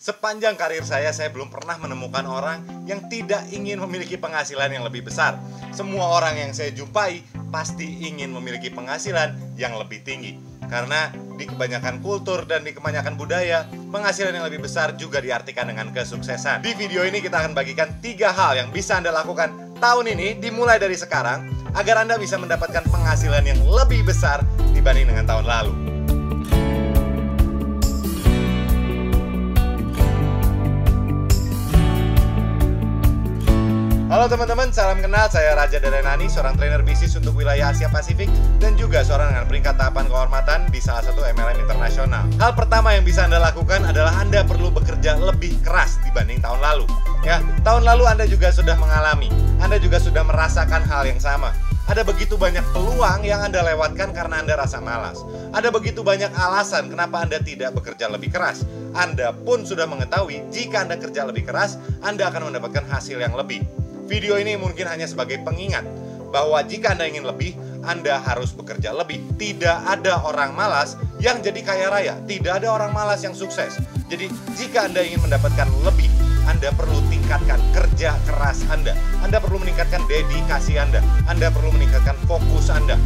Sepanjang karir saya belum pernah menemukan orang yang tidak ingin memiliki penghasilan yang lebih besar. Semua orang yang saya jumpai pasti ingin memiliki penghasilan yang lebih tinggi. Karena di kebanyakan kultur dan di kebanyakan budaya, penghasilan yang lebih besar juga diartikan dengan kesuksesan. Di video ini kita akan bagikan 3 hal yang bisa Anda lakukan tahun ini dimulai dari sekarang agar Anda bisa mendapatkan penghasilan yang lebih besar dibanding dengan tahun lalu. Halo teman-teman, salam kenal. Saya Raja Darenani, seorang trainer bisnis untuk wilayah Asia Pasifik dan juga seorang dengan peringkat tahapan kehormatan di salah satu MLM internasional. Hal pertama yang bisa Anda lakukan adalah Anda perlu bekerja lebih keras dibanding tahun lalu. Ya, tahun lalu Anda juga sudah mengalami, Anda juga sudah merasakan hal yang sama. Ada begitu banyak peluang yang Anda lewatkan karena Anda rasa malas. Ada begitu banyak alasan kenapa Anda tidak bekerja lebih keras. Anda pun sudah mengetahui jika Anda kerja lebih keras, Anda akan mendapatkan hasil yang lebih. Video ini mungkin hanya sebagai pengingat bahwa jika Anda ingin lebih, Anda harus bekerja lebih. Tidak ada orang malas yang jadi kaya raya. Tidak ada orang malas yang sukses. Jadi jika Anda ingin mendapatkan lebih, Anda perlu tingkatkan kerja keras Anda. Anda perlu meningkatkan dedikasi Anda. Anda perlu meningkatkan fokus Anda.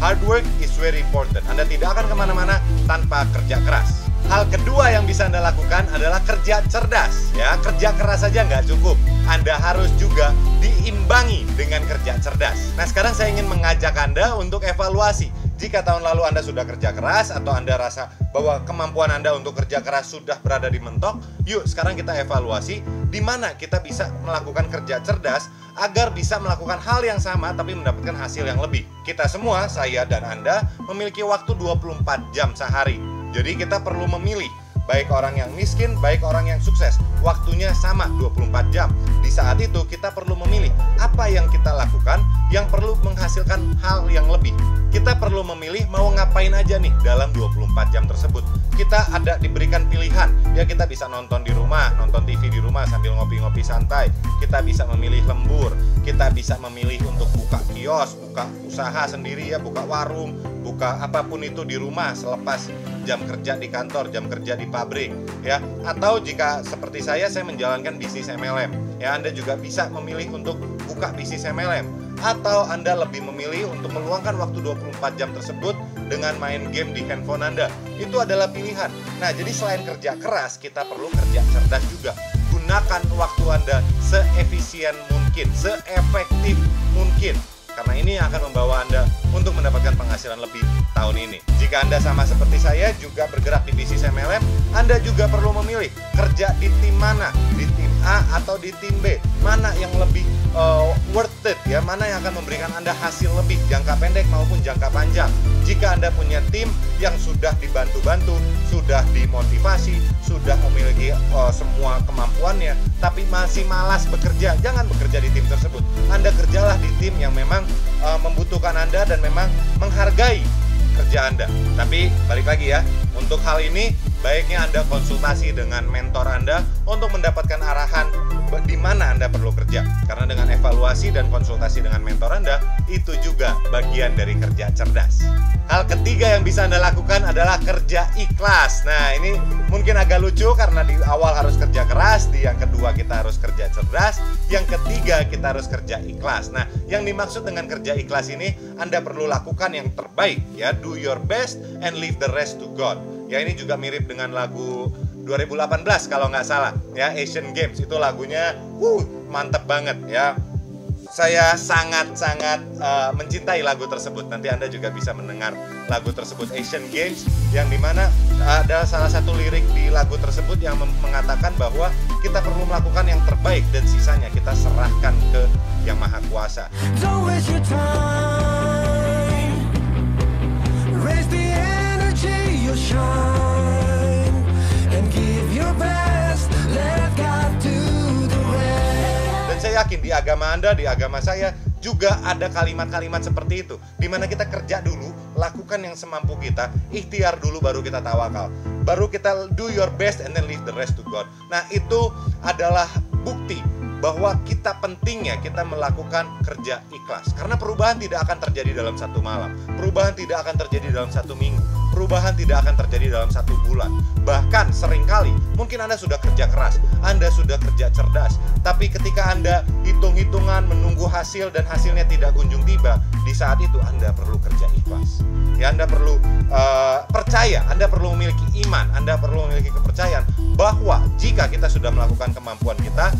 Hard work is very important. Anda tidak akan kemana-mana tanpa kerja keras. Hal kedua yang bisa Anda lakukan adalah kerja cerdas. Ya, kerja keras saja nggak cukup. Anda harus juga diimbangi dengan kerja cerdas. Nah, sekarang saya ingin mengajak Anda untuk evaluasi. Jika tahun lalu Anda sudah kerja keras atau Anda rasa bahwa kemampuan Anda untuk kerja keras sudah berada di mentok, yuk sekarang kita evaluasi di mana kita bisa melakukan kerja cerdas agar bisa melakukan hal yang sama tapi mendapatkan hasil yang lebih. Kita semua, saya dan Anda, memiliki waktu 24 jam sehari. Jadi kita perlu memilih, baik orang yang miskin, baik orang yang sukses. Waktunya sama 24 jam. Di saat itu kita perlu memilih apa yang kita lakukan yang perlu menghasilkan hal yang lebih. Kita perlu memilih mau ngapain aja nih dalam 24 jam tersebut. Kita ada diberikan pilihan. Ya, kita bisa nonton di rumah, nonton TV di rumah sambil ngopi-ngopi santai. Kita bisa memilih lembur. Kita bisa memilih untuk buka kios, buka usaha sendiri ya, buka warung, buka apapun itu di rumah selepas jam kerja di kantor, jam kerja di pabrik ya. Atau jika seperti saya menjalankan bisnis MLM ya, Anda juga bisa memilih untuk buka bisnis MLM. Atau Anda lebih memilih untuk meluangkan waktu 24 jam tersebut dengan main game di handphone Anda. Itu adalah pilihan. Nah, jadi selain kerja keras, kita perlu kerja cerdas juga. Gunakan waktu Anda seefisien mungkin, seefektif mungkin. Karena ini akan membawa Anda untuk mendapatkan penghasilan lebih tahun ini. Jika Anda sama seperti saya juga bergerak di bisnis MLM, Anda juga perlu memilih kerja di tim mana, di tim A atau di tim B. Mana yang lebih worth it ya, mana yang akan memberikan Anda hasil lebih jangka pendek maupun jangka panjang. Jika Anda punya tim yang sudah dibantu-bantu, sudah dimotivasi, sudah memiliki semua kemampuannya, tapi masih malas bekerja, jangan bekerja di tim tersebut. Anda kerjalah di tim yang memang membutuhkan Anda dan memang menghargai kerja Anda. Tapi balik lagi ya, untuk hal ini baiknya Anda konsultasi dengan mentor Anda untuk mendapatkan arahan di mana Anda perlu kerja. Karena dengan evaluasi dan konsultasi dengan mentor Anda, itu juga bagian dari kerja cerdas. Hal ketiga yang bisa Anda lakukan adalah kerja ikhlas. Nah, ini mungkin agak lucu karena di awal harus kerja keras, di yang kedua kita harus kerja cerdas, yang ketiga kita harus kerja ikhlas. Nah, yang dimaksud dengan kerja ikhlas ini, Anda perlu lakukan yang terbaik ya, do your best and leave the rest to God. Ya, ini juga mirip dengan lagu 2018 kalau nggak salah ya, Asian Games. Itu lagunya mantep banget ya. Saya sangat-sangat mencintai lagu tersebut. Nanti Anda juga bisa mendengar lagu tersebut, Asian Games, yang dimana ada salah satu lirik di lagu tersebut yang mengatakan bahwa kita perlu melakukan yang terbaik dan sisanya kita serahkan ke Yang Maha Kuasa. Don't waste your time. Raise the energy, you'll shine and give your best. Let God do the rest. Dan saya yakin di agama Anda, di agama saya juga ada kalimat-kalimat seperti itu, di mana kita kerja dulu, lakukan yang semampu kita, ikhtiar dulu baru kita tawakal, baru kita do your best and then leave the rest to God. Nah, itu adalah bukti bahwa kita pentingnya kita melakukan kerja ikhlas. Karena perubahan tidak akan terjadi dalam satu malam, perubahan tidak akan terjadi dalam satu minggu, perubahan tidak akan terjadi dalam 1 bulan. Bahkan seringkali mungkin Anda sudah kerja keras, Anda sudah kerja cerdas, tapi ketika Anda hitung-hitungan menunggu hasil dan hasilnya tidak kunjung tiba, di saat itu Anda perlu kerja ikhlas. Ya, Anda perlu percaya, Anda perlu memiliki iman, Anda perlu memiliki kepercayaan bahwa jika kita sudah melakukan kemampuan kita,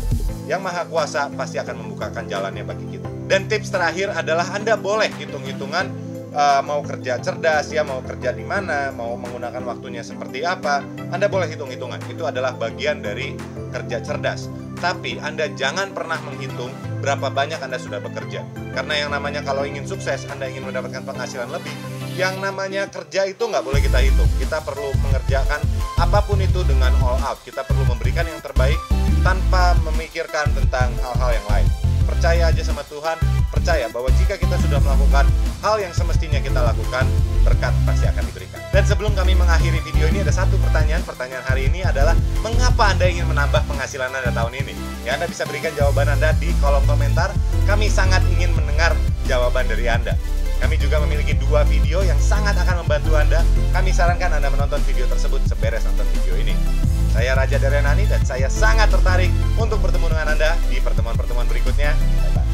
Yang Maha Kuasa pasti akan membukakan jalannya bagi kita. Dan tips terakhir adalah Anda boleh hitung-hitungan, mau kerja cerdas ya, mau kerja di mana, mau menggunakan waktunya seperti apa, Anda boleh hitung-hitungan. Itu adalah bagian dari kerja cerdas. Tapi Anda jangan pernah menghitung berapa banyak Anda sudah bekerja. Karena yang namanya kalau ingin sukses, Anda ingin mendapatkan penghasilan lebih, yang namanya kerja itu nggak boleh kita hitung. Kita perlu mengerjakan apapun itu dengan all out. Kita perlu memberikan yang terbaik tanpa memikirkan tentang hal-hal yang lain. Percaya aja sama Tuhan, percaya bahwa jika kita sudah melakukan hal yang semestinya kita lakukan, berkat pasti akan diberikan. Dan sebelum kami mengakhiri video ini, ada satu pertanyaan. Pertanyaan hari ini adalah, mengapa Anda ingin menambah penghasilan Anda tahun ini? Ya, Anda bisa berikan jawaban Anda di kolom komentar. Kami sangat ingin mendengar jawaban dari Anda. Kami juga memiliki 2 video yang sangat akan membantu Anda. Kami sarankan Anda menonton video tersebut seberes nonton video ini. Saya Raja dari Renani dan saya sangat tertarik untuk bertemu dengan Anda di pertemuan-pertemuan berikutnya. Bye-bye.